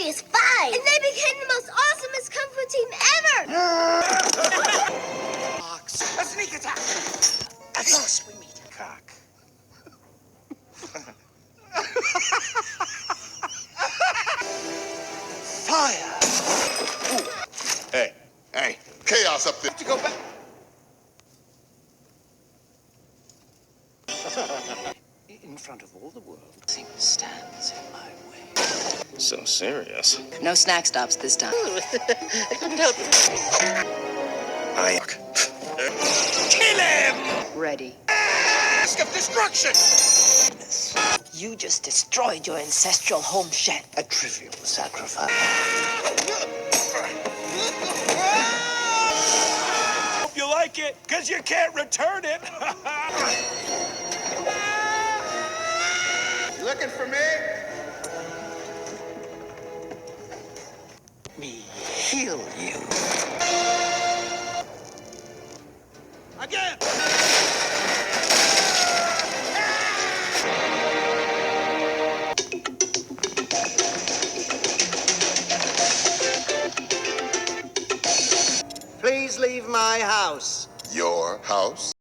is 5. And they became the most awesomest Kung Fu team ever. A sneak attack. At last we meet. Cock. Fire. Ooh. Hey, chaos up there. To go back. In front of all the world, nothing stands in my way. So serious. No snack stops this time. I couldn't help it. Kill him! Ready. Risk of destruction. You just destroyed your ancestral home shed. A trivial sacrifice. Hope you like it, because you can't return it. You looking for me? Me heal you. Again! Please leave my house. Your house?